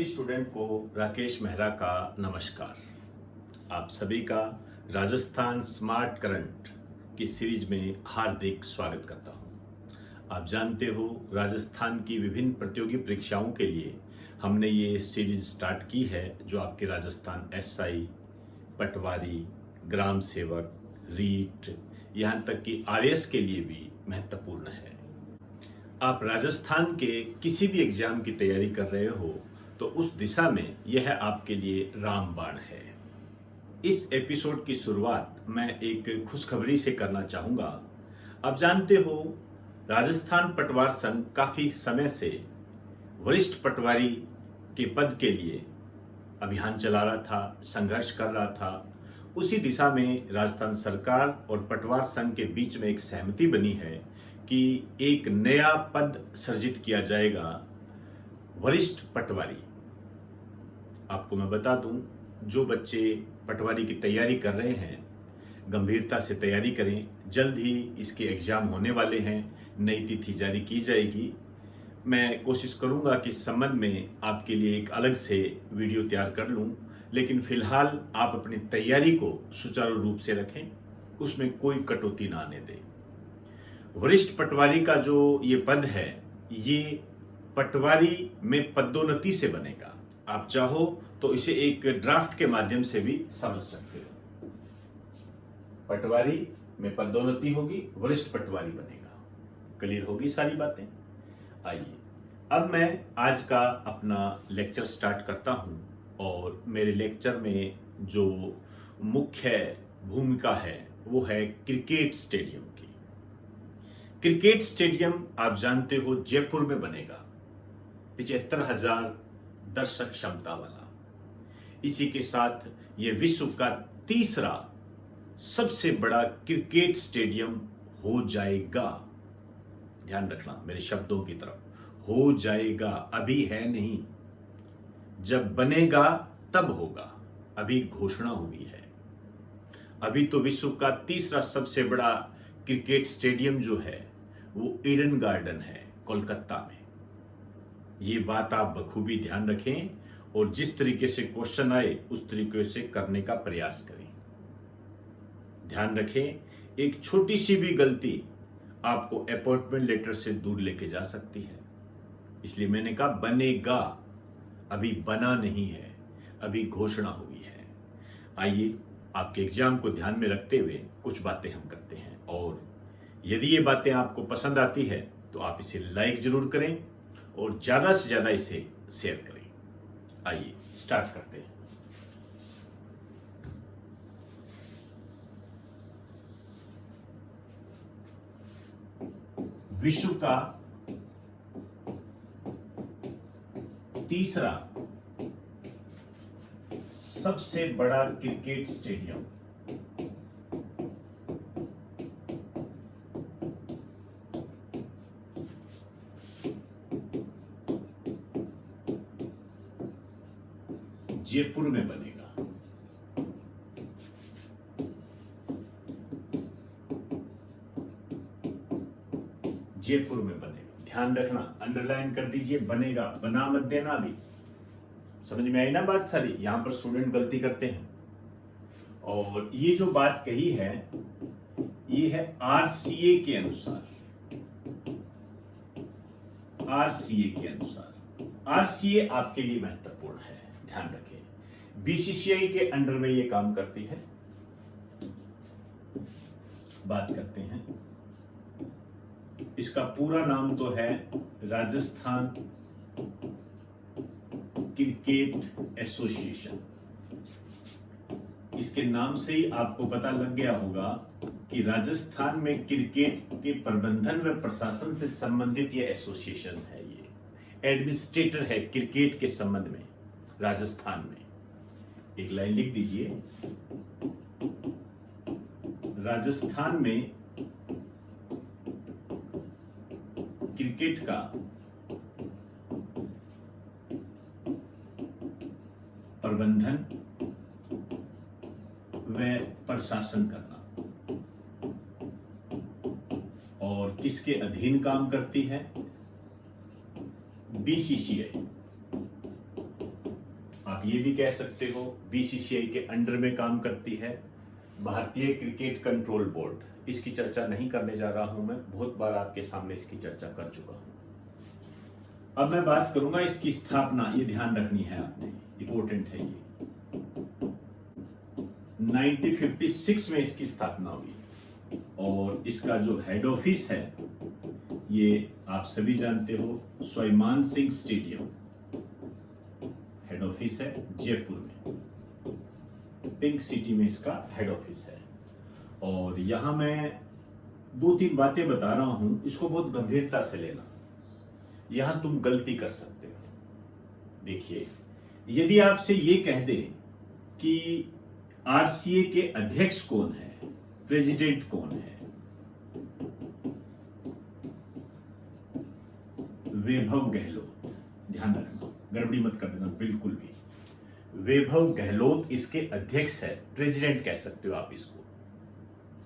सभी स्टूडेंट को राकेश मेहरा का नमस्कार। आप सभी का राजस्थान स्मार्ट करंट की सीरीज में हार्दिक स्वागत करता हूं। आप जानते हो राजस्थान की विभिन्न प्रतियोगी परीक्षाओं के लिए हमने ये सीरीज स्टार्ट की है जो आपके राजस्थान एसआई, पटवारी, ग्राम सेवक, रीट, यहाँ तक कि आरएएस के लिए भी महत्वपूर्ण है। आप राजस्थान के किसी भी एग्जाम की तैयारी कर रहे हो तो उस दिशा में यह आपके लिए रामबाण है। इस एपिसोड की शुरुआत मैं एक खुशखबरी से करना चाहूँगा। आप जानते हो राजस्थान पटवार संघ काफ़ी समय से वरिष्ठ पटवारी के पद के लिए अभियान चला रहा था, संघर्ष कर रहा था। उसी दिशा में राजस्थान सरकार और पटवार संघ के बीच में एक सहमति बनी है कि एक नया पद सृजित किया जाएगा, वरिष्ठ पटवारी। आपको मैं बता दूं, जो बच्चे पटवारी की तैयारी कर रहे हैं गंभीरता से तैयारी करें। जल्द ही इसके एग्जाम होने वाले हैं, नई तिथि जारी की जाएगी। मैं कोशिश करूंगा कि इस संबंध में आपके लिए एक अलग से वीडियो तैयार कर लूं, लेकिन फिलहाल आप अपनी तैयारी को सुचारू रूप से रखें, उसमें कोई कटौती ना आने दें। वरिष्ठ पटवारी का जो ये पद है, ये पटवारी में पदोन्नति से बनेगा। आप चाहो तो इसे एक ड्राफ्ट के माध्यम से भी समझ सकते हो। पटवारी में पदोन्नति होगी, वरिष्ठ पटवारी बनेगा। क्लियर होगी सारी बातें। आइए अब मैं आज का अपना लेक्चर स्टार्ट करता हूं और मेरे लेक्चर में जो मुख्य भूमिका है वो है क्रिकेट स्टेडियम की। क्रिकेट स्टेडियम आप जानते हो जयपुर में बनेगा, 75,000 दर्शक क्षमता वाला। इसी के साथ ये विश्व का तीसरा सबसे बड़ा क्रिकेट स्टेडियम हो जाएगा। ध्यान रखना मेरे शब्दों की तरफ, हो जाएगा, अभी है नहीं। जब बनेगा तब होगा, अभी घोषणा हुई है। अभी तो विश्व का तीसरा सबसे बड़ा क्रिकेट स्टेडियम जो है वो ईडन गार्डन है कोलकाता में। ये बात आप बखूबी ध्यान रखें और जिस तरीके से क्वेश्चन आए उस तरीके से करने का प्रयास करें। ध्यान रखें, एक छोटी सी भी गलती आपको अपॉइंटमेंट लेटर से दूर लेके जा सकती है। इसलिए मैंने कहा बनेगा, अभी बना नहीं है, अभी घोषणा हुई है। आइए आपके एग्जाम को ध्यान में रखते हुए कुछ बातें हम करते हैं, और यदि ये बातें आपको पसंद आती है तो आप इसे लाइक जरूर करें और ज्यादा से ज्यादा इसे शेयर करें। आइए स्टार्ट करते हैं। विश्व का तीसरा सबसे बड़ा क्रिकेट स्टेडियम जयपुर में बनेगा। जयपुर में बनेगा, ध्यान रखना, अंडरलाइन कर दीजिए, बनेगा, बना मत देना। अभी समझ में आई ना बात सारी। यहां पर स्टूडेंट गलती करते हैं, और ये जो बात कही है ये है आरसीए के अनुसार। आरसीए के अनुसार, आरसीए आपके लिए महत्वपूर्ण है, ध्यान रखें। बीसीसीआई के अंडर में ये काम करती है। बात करते हैं, इसका पूरा नाम तो है राजस्थान क्रिकेट एसोसिएशन। इसके नाम से ही आपको पता लग गया होगा कि राजस्थान में क्रिकेट के प्रबंधन व प्रशासन से संबंधित यह एसोसिएशन है। ये एडमिनिस्ट्रेटर है क्रिकेट के संबंध में राजस्थान में। एक लाइन लिख दीजिए, राजस्थान में क्रिकेट का प्रबंधन व प्रशासन करना, और किसके अधीन काम करती है? बीसीसीआई। आप ये भी कह सकते हो बीसीसीआई के अंडर में काम करती है, भारतीय क्रिकेट कंट्रोल बोर्ड। इसकी चर्चा नहीं करने जा रहा हूं, मैं बहुत बार आपके सामने इसकी चर्चा कर चुका हूं। अब मैं बात करूंगा इसकी स्थापना, ये ध्यान रखनी है आपने, इंपॉर्टेंट है ये। 1956 में इसकी स्थापना हुई और इसका जो हेड ऑफिस है ये आप सभी जानते हो, Swaiman Singh stadium head office है जयपुर में, पिंक सिटी में इसका हेड ऑफिस है। और यहां मैं 2-3 बातें बता रहा हूं, इसको बहुत गंभीरता से लेना। यहां तुम गलती कर सकते हो। देखिए, यदि आपसे ये कह दे कि आरसीए के अध्यक्ष कौन है, प्रेसिडेंट कौन है, वैभव गहलोत, ध्यान रखना, गड़बड़ी मत कर देना बिल्कुल भी। वैभव गहलोत इसके अध्यक्ष है, प्रेसिडेंट कह सकते हो आप इसको।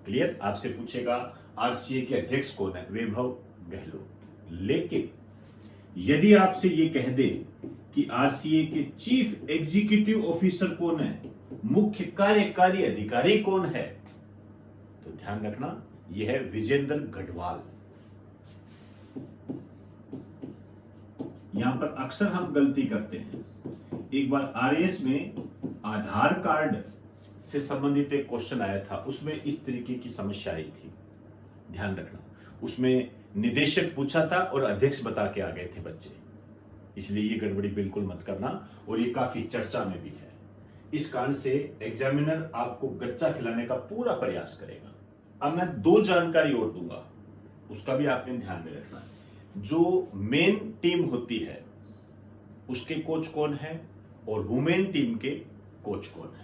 क्लियर? आपसे पूछेगा आरसीए के अध्यक्ष कौन है, वैभव गहलोत। लेकिन यदि आपसे ये कह दे कि आरसीए के चीफ एग्जीक्यूटिव ऑफिसर कौन है, मुख्य कार्यकारी अधिकारी कौन है, तो ध्यान रखना यह है विजेंद्र गढ़वाल। यहां पर अक्सर हम गलती करते हैं। एक बार आरएस में आधार कार्ड से संबंधित एक क्वेश्चन आया था, उसमें इस तरीके की समस्या आई थी, ध्यान रखना। उसमें निदेशक पूछा था और अध्यक्ष बता के आ गए थे बच्चे, इसलिए ये गड़बड़ी बिल्कुल मत करना। और ये काफी चर्चा में भी है। इस कारण से एग्जामिनर आपको गच्चा खिलाने का पूरा प्रयास करेगा। अब मैं 2 जानकारी और दूंगा, उसका भी आपने ध्यान में रखना है। जो मेन टीम होती है उसके कोच कौन है और वुमेन टीम के कोच कौन है।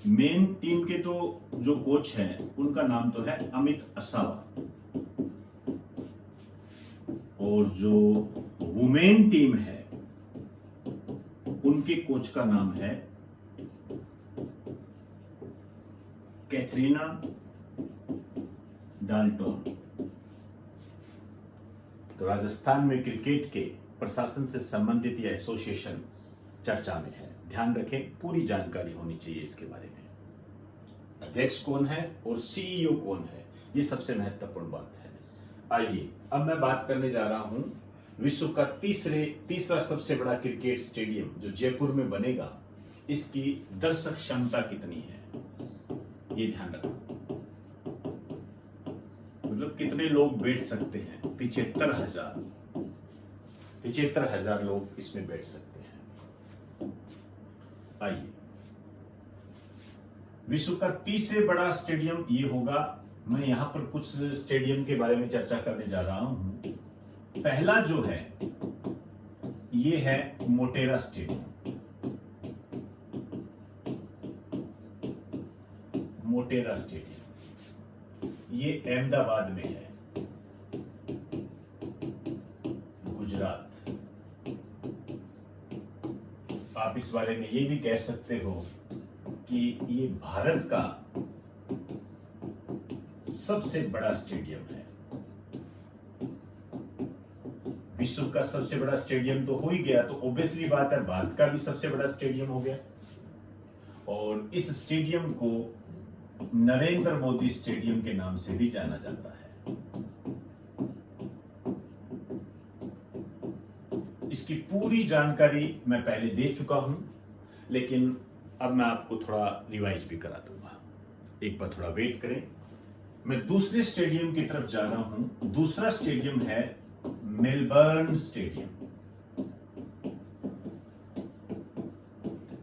मेन टीम के तो जो कोच हैं उनका नाम तो है अमित असावा, और जो वुमेन टीम है उनके कोच का नाम है कैथरीना डाल्टन। तो राजस्थान में क्रिकेट के प्रशासन से संबंधित यह एसोसिएशन चर्चा में है, ध्यान रखें, पूरी जानकारी होनी चाहिए इसके बारे में। अध्यक्ष कौन है और सीईओ कौन है, ये सबसे महत्वपूर्ण बात है। आइए अब मैं बात करने जा रहा हूं विश्व का तीसरा सबसे बड़ा क्रिकेट स्टेडियम जो जयपुर में बनेगा, इसकी दर्शक क्षमता कितनी है, ये ध्यान रखना। मतलब कितने लोग बैठ सकते हैं, 75,000 लोग इसमें बैठ सकते हैं। आइए, विश्व का तीसरे बड़ा स्टेडियम ये होगा। मैं यहां पर कुछ स्टेडियम के बारे में चर्चा करने जा रहा हूं। पहला जो है ये है मोटेरा स्टेडियम। मोटेरा स्टेडियम ये अहमदाबाद में है, गुजरात। आप इस बारे में ये भी कह सकते हो कि ये भारत का सबसे बड़ा स्टेडियम है। विश्व का सबसे बड़ा स्टेडियम तो हो ही गया, तो ऑब्वियसली बात है भारत का भी सबसे बड़ा स्टेडियम हो गया। और इस स्टेडियम को नरेंद्र मोदी स्टेडियम के नाम से भी जाना जाता है। इसकी पूरी जानकारी मैं पहले दे चुका हूं, लेकिन अब मैं आपको थोड़ा रिवाइज भी करा दूंगा। एक बार थोड़ा वेट करें, मैं दूसरे स्टेडियम की तरफ जा रहा हूं। दूसरा स्टेडियम है मेलबर्न स्टेडियम।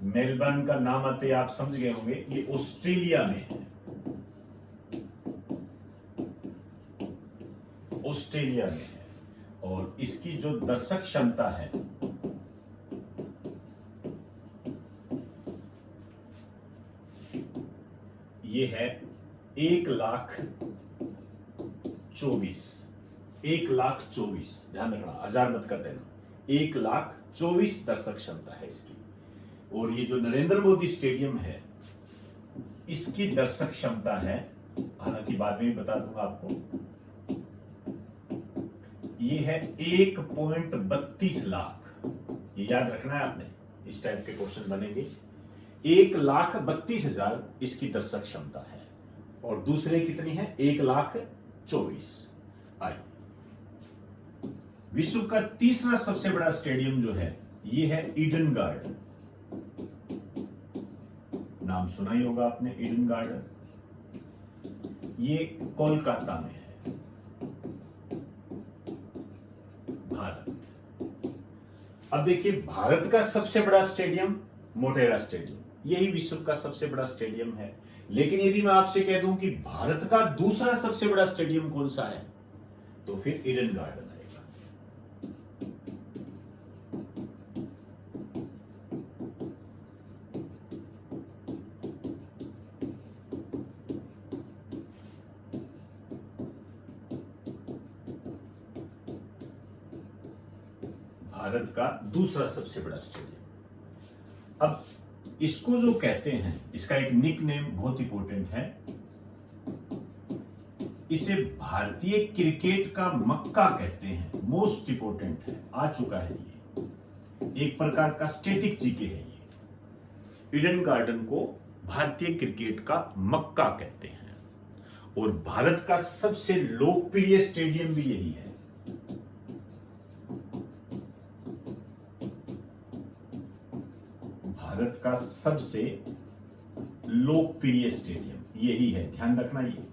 मेलबर्न का नाम आते आप समझ गए होंगे, ये ऑस्ट्रेलिया में है। ऑस्ट्रेलिया में है और इसकी जो दर्शक क्षमता है ये है 1,24,000। ध्यान रखना, 1000 मत कर देना। 1,24,000 दर्शक क्षमता है इसकी। और ये जो नरेंद्र मोदी स्टेडियम है इसकी दर्शक क्षमता है, हालांकि बाद में भी बता दूंगा आपको, ये है 1.32 लाख। ये याद रखना है आपने, इस टाइप के क्वेश्चन बनेंगे। 1,32,000 इसकी दर्शक क्षमता है, और दूसरे कितनी है? 1,24,000। आइए, विश्व का तीसरा सबसे बड़ा स्टेडियम जो है ये है ईडन गार्डन। नाम सुना ही होगा आपने, ईडन गार्डन। ये कोलकाता में है, भारत। अब देखिए, भारत का सबसे बड़ा स्टेडियम मोटेरा स्टेडियम, यही विश्व का सबसे बड़ा स्टेडियम है। लेकिन यदि मैं आपसे कह दूं कि भारत का दूसरा सबसे बड़ा स्टेडियम कौन सा है, तो फिर ईडन गार्डन आएगा। भारत का दूसरा सबसे बड़ा स्टेडियम। अब इसको जो कहते हैं, इसका एक निक नेम बहुत इंपॉर्टेंट है। इसे भारतीय क्रिकेट का मक्का कहते हैं, मोस्ट इंपॉर्टेंट है, आ चुका है ये, एक प्रकार का स्टैटिक जीके है ये। ईडन गार्डन को भारतीय क्रिकेट का मक्का कहते हैं, और भारत का सबसे लोकप्रिय स्टेडियम भी यही है। भारत का सबसे लोकप्रिय स्टेडियम यही है, ध्यान रखना। ये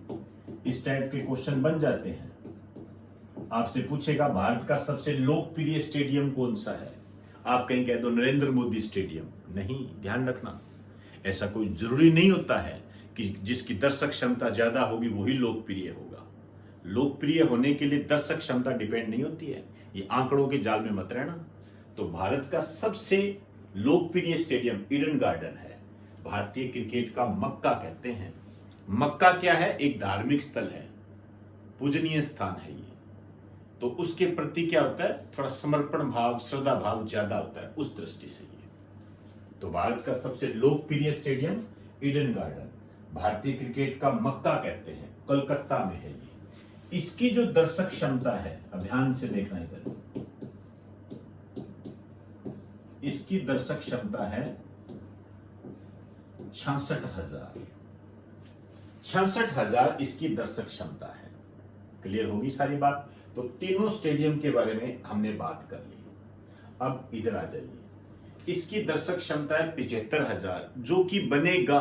इस टाइप के क्वेश्चन बन जाते हैं। आपसे पूछेगा भारत का सबसे लोकप्रिय स्टेडियम कौन सा है, आप कहीं कह दो नरेंद्र मोदी स्टेडियम। नहीं, ध्यान रखना, ऐसा कोई जरूरी नहीं होता है कि जिसकी दर्शक क्षमता ज्यादा होगी वही लोकप्रिय होगा। लोकप्रिय होने के लिए दर्शक क्षमता डिपेंड नहीं होती है, ये आंकड़ों के जाल में मत रहना। तो भारत का सबसे लोकप्रिय स्टेडियम ईडन गार्डन है, भारतीय क्रिकेट का मक्का कहते हैं। मक्का क्या है? एक धार्मिक स्थल है, पूजनीय स्थान है ये। तो उसके प्रति क्या होता है? थोड़ा समर्पण भाव, श्रद्धा भाव ज्यादा होता है, उस दृष्टि से ये। तो भारत का सबसे लोकप्रिय स्टेडियम ईडन गार्डन, भारतीय क्रिकेट का मक्का कहते हैं, कोलकाता में है ये। इसकी जो दर्शक क्षमता है, अब ध्यान से देखना इधर, इसकी दर्शक क्षमता है 66,000। 66,000 इसकी दर्शक क्षमता है। क्लियर होगी सारी बात? तो तीनों स्टेडियम के बारे में हमने बात कर ली। अब इधर आ जाइए, इसकी दर्शक क्षमता है 75,000, जो कि बनेगा,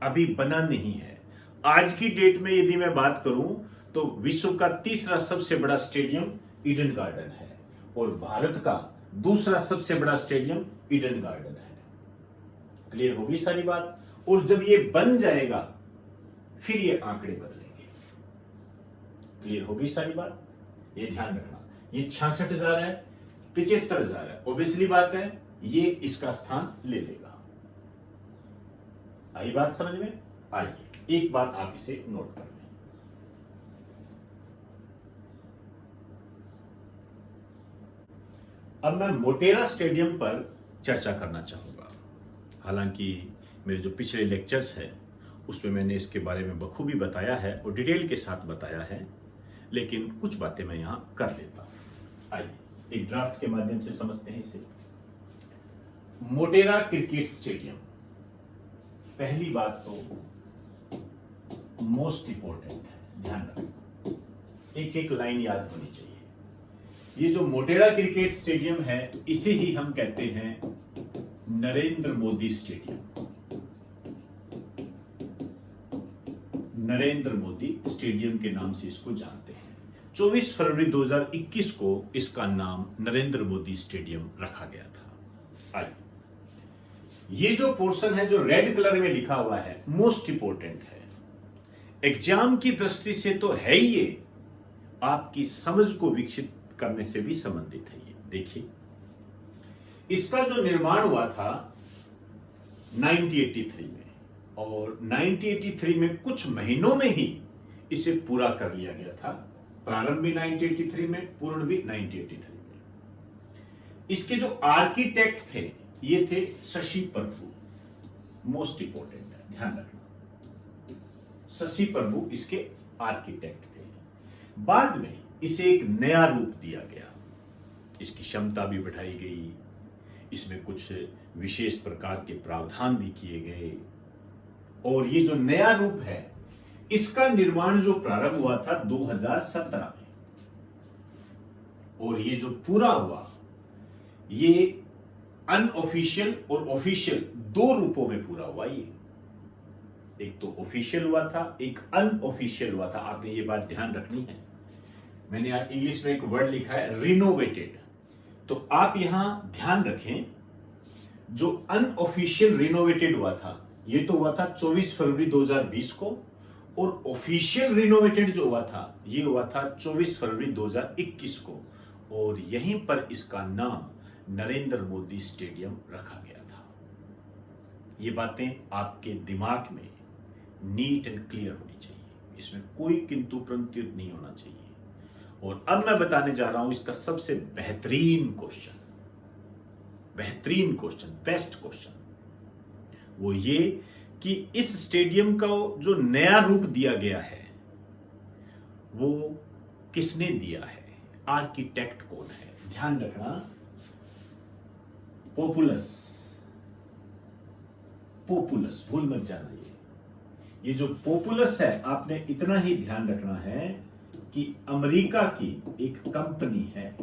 अभी बना नहीं है। आज की डेट में यदि मैं बात करूं तो विश्व का तीसरा सबसे बड़ा स्टेडियम ईडन गार्डन है, और भारत का दूसरा सबसे बड़ा स्टेडियम ईडन गार्डन है। क्लियर होगी सारी बात? और जब ये बन जाएगा फिर ये आंकड़े बदलेंगे। क्लियर होगी सारी बात? ये ध्यान रखना, ये 66,000 है, 75,000 है, ऑब्वियसली बात है ये इसका स्थान ले लेगा। आई बात समझ में? आइए एक बार आप इसे नोट कर लें। अब मैं मोटेरा स्टेडियम पर चर्चा करना चाहूंगा। हालांकि मेरे जो पिछले लेक्चर्स हैं उसमें मैंने इसके बारे में बखूबी बताया है और डिटेल के साथ बताया है, लेकिन कुछ बातें मैं यहां कर लेता हूं। आइए एक ड्राफ्ट के माध्यम से समझते हैं इसे। मोटेरा क्रिकेट स्टेडियम, पहली बात तो मोस्ट इंपॉर्टेंट है, ध्यान रखना, एक एक लाइन याद होनी चाहिए। ये जो मोटेरा क्रिकेट स्टेडियम है इसे ही हम कहते हैं नरेंद्र मोदी स्टेडियम। नरेंद्र मोदी स्टेडियम के नाम से इसको जानते हैं। 24 फरवरी 2021 को इसका नाम नरेंद्र मोदी स्टेडियम रखा गया था। आइए, ये जो पोर्शन है जो रेड कलर में लिखा हुआ है, मोस्ट इंपॉर्टेंट है, एग्जाम की दृष्टि से तो है ही, ये आपकी समझ को विकसित करने से भी संबंधित है। ये देखिए, इसका जो निर्माण हुआ था 1983 में, और 1983 में कुछ महीनों में ही इसे पूरा कर लिया गया था। प्रारंभ भी 1983 में, पूर्ण भी 1983 में। इसके जो आर्किटेक्ट थे ये थे शशि प्रभु, मोस्ट इंपॉर्टेंट है, ध्यान रखना, शशि प्रभु इसके आर्किटेक्ट थे। बाद में इसे एक नया रूप दिया गया, इसकी क्षमता भी बढ़ाई गई, इसमें कुछ विशेष प्रकार के प्रावधान भी किए गए, और ये जो नया रूप है इसका निर्माण जो प्रारंभ हुआ था 2017 में, और ये जो पूरा हुआ ये अनऑफिशियल और ऑफिशियल दो रूपों में पूरा हुआ। ये एक तो ऑफिशियल हुआ था, एक अनऑफिशियल हुआ था। आपने ये बात ध्यान रखनी है। मैंने यहाँ इंग्लिश में एक वर्ड लिखा है रिनोवेटेड, तो आप यहां ध्यान रखें, जो अनऑफिशियल रिनोवेटेड हुआ था ये तो हुआ था 24 फरवरी 2020 को, और ऑफिशियल रिनोवेटेड जो हुआ था ये हुआ था 24 फरवरी 2021 को, और यहीं पर इसका नाम नरेंद्र मोदी स्टेडियम रखा गया था। ये बातें आपके दिमाग में नीट एंड क्लियर होनी चाहिए, इसमें कोई किंतु परंतु नहीं होना चाहिए। और अब मैं बताने जा रहा हूं इसका सबसे बेहतरीन क्वेश्चन, बेस्ट क्वेश्चन, वो ये कि इस स्टेडियम का जो नया रूप दिया गया है वो किसने दिया है, आर्किटेक्ट कौन है। ध्यान रखना, पोपुलस भूल मत जाना। ये जो पोपुलस है, आपने इतना ही ध्यान रखना है कि अमेरिका की एक कंपनी है,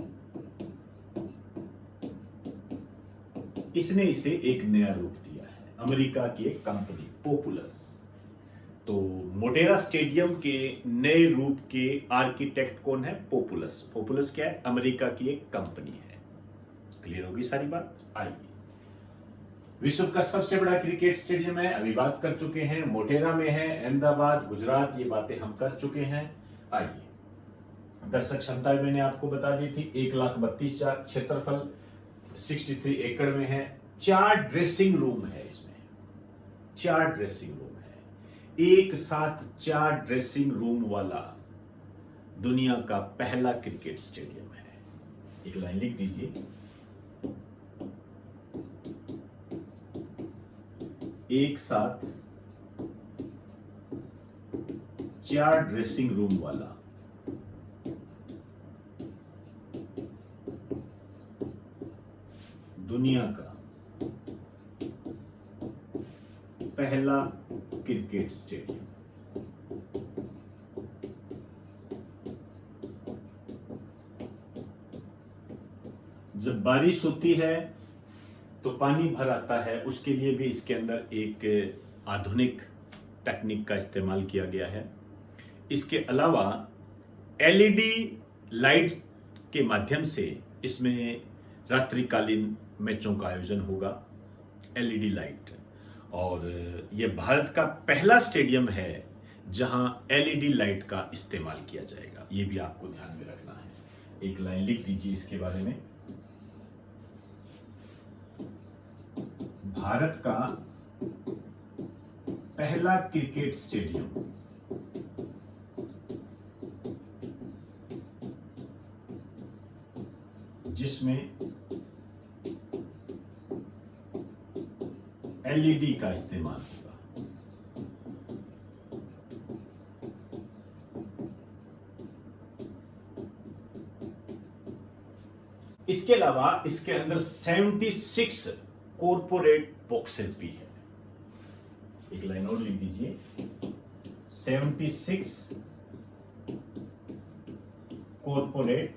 इसने इसे एक नया रूप दिया है। अमेरिका की एक कंपनी पोपुलस। तो मोटेरा स्टेडियम के नए रूप के आर्किटेक्ट कौन है? पोपुलस। पोपुलस क्या है? अमेरिका की एक कंपनी है। क्लियर होगी सारी बात? आइए, विश्व का सबसे बड़ा क्रिकेट स्टेडियम है, अभी बात कर चुके हैं, मोटेरा में है, अहमदाबाद, गुजरात, ये बातें हम कर चुके हैं। आइए, दर्शक क्षमता मैंने आपको बता दी थी, 1,32,000, क्षेत्रफल 63 एकड़ में है। 4 ड्रेसिंग रूम है इसमें, 4 ड्रेसिंग रूम है, एक साथ 4 ड्रेसिंग रूम वाला दुनिया का पहला क्रिकेट स्टेडियम है। एक लाइन लिख दीजिए, एक साथ 4 ड्रेसिंग रूम वाला दुनिया का पहला क्रिकेट स्टेडियम। जब बारिश होती है तो पानी भर आता है, उसके लिए भी इसके अंदर एक आधुनिक तकनीक का इस्तेमाल किया गया है। इसके अलावा एलईडी लाइट के माध्यम से इसमें रात्रिकालीन मैचों का आयोजन होगा, एलईडी लाइट। और यह भारत का पहला स्टेडियम है जहां एलईडी लाइट का इस्तेमाल किया जाएगा, यह भी आपको ध्यान में रखना है। एक लाइन लिख दीजिए इसके बारे में, भारत का पहला क्रिकेट स्टेडियम जिसमें एलईडी का इस्तेमाल होगा। इसके अलावा इसके अंदर 76 कॉर्पोरेट बॉक्सेस भी है। एक लाइन और लिख दीजिए, 76 कॉर्पोरेट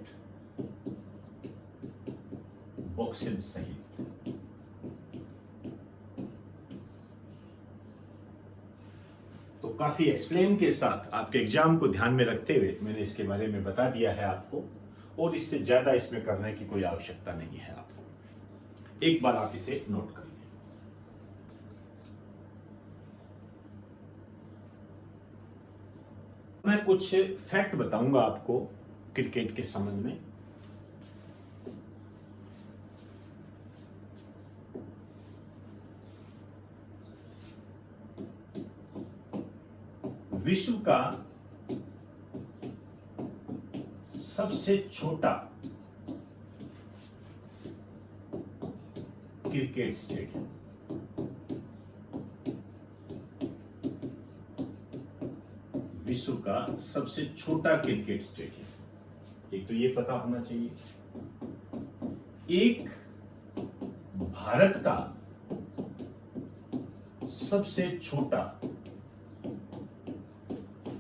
बॉक्सेस सहित। तो काफी एक्सप्लेन के साथ आपके एग्जाम को ध्यान में रखते हुए मैंने इसके बारे में बता दिया है आपको, और इससे ज्यादा इसमें करने की कोई आवश्यकता नहीं है आपको। एक बार आप इसे नोट कर लें। मैं कुछ फैक्ट बताऊंगा आपको क्रिकेट के संबंध में। विश्व का सबसे छोटा क्रिकेट स्टेडियम विश्व का सबसे छोटा क्रिकेट स्टेडियम एक तो ये पता होना चाहिए, एक भारत का सबसे छोटा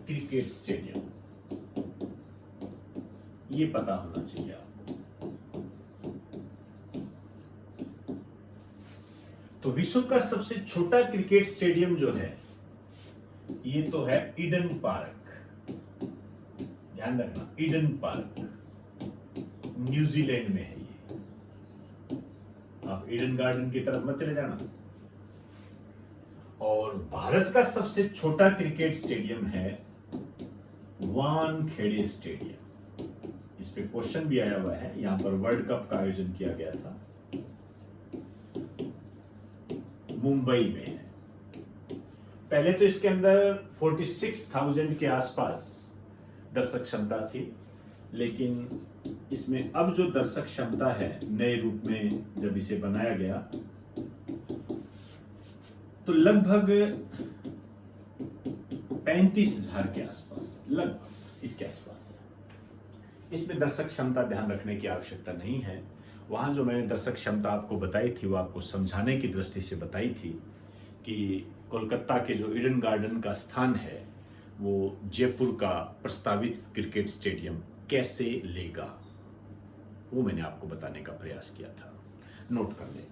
क्रिकेट स्टेडियम, ये पता होना चाहिए आपको। तो विश्व का सबसे छोटा क्रिकेट स्टेडियम जो है ये तो है ईडन पार्क। ध्यान रखना, ईडन पार्क न्यूजीलैंड में है ये। आप ईडन गार्डन की तरफ मत चले जाना। और भारत का सबसे छोटा क्रिकेट स्टेडियम है वानखेड़े स्टेडियम। इस पे क्वेश्चन भी आया हुआ है। यहां पर वर्ल्ड कप का आयोजन किया गया था, मुंबई में है। पहले तो इसके अंदर 46,000 के आसपास दर्शक क्षमता थी, लेकिन इसमें अब जो दर्शक क्षमता है नए रूप में जब इसे बनाया गया तो लगभग 35,000 के आसपास, लगभग इसके आसपास है। इसमें दर्शक क्षमता ध्यान रखने की आवश्यकता नहीं है। वहाँ जो मैंने दर्शक क्षमता आपको बताई थी वो आपको समझाने की दृष्टि से बताई थी कि कोलकाता के जो ईडन गार्डन का स्थान है वो जयपुर का प्रस्तावित क्रिकेट स्टेडियम कैसे लेगा, वो मैंने आपको बताने का प्रयास किया था। नोट कर लें।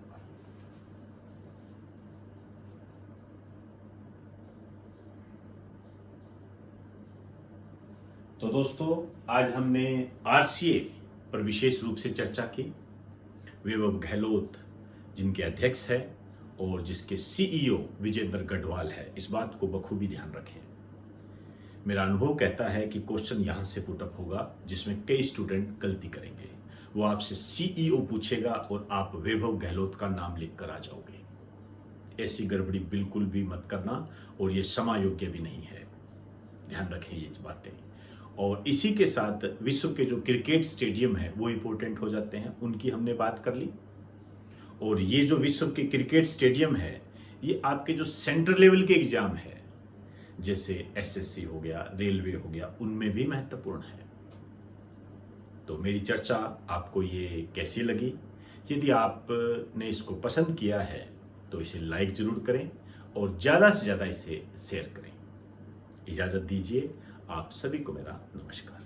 तो दोस्तों, आज हमने आरसीए पर विशेष रूप से चर्चा की। वैभव गहलोत जिनके अध्यक्ष है और जिसके सीईओ विजेंद्र गढ़वाल है, इस बात को बखूबी ध्यान रखें। मेरा अनुभव कहता है कि क्वेश्चन यहां से पुटअप होगा जिसमें कई स्टूडेंट गलती करेंगे। वो आपसे सीईओ पूछेगा और आप वैभव गहलोत का नाम लिख कर आ जाओगे। ऐसी गड़बड़ी बिल्कुल भी मत करना, और ये क्षमा योग्य भी नहीं है। ध्यान रखें ये बातें। और इसी के साथ विश्व के जो क्रिकेट स्टेडियम है वो इंपॉर्टेंट हो जाते हैं, उनकी हमने बात कर ली। और ये जो विश्व के क्रिकेट स्टेडियम है ये आपके जो सेंट्रल लेवल के एग्जाम है जैसे एसएससी हो गया, रेलवे हो गया, उनमें भी महत्वपूर्ण है। तो मेरी चर्चा आपको ये कैसी लगी? यदि आपने इसको पसंद किया है तो इसे लाइक जरूर करें और ज़्यादा से ज़्यादा इसे शेयर करें। इजाज़त दीजिए। आप सभी को मेरा नमस्कार।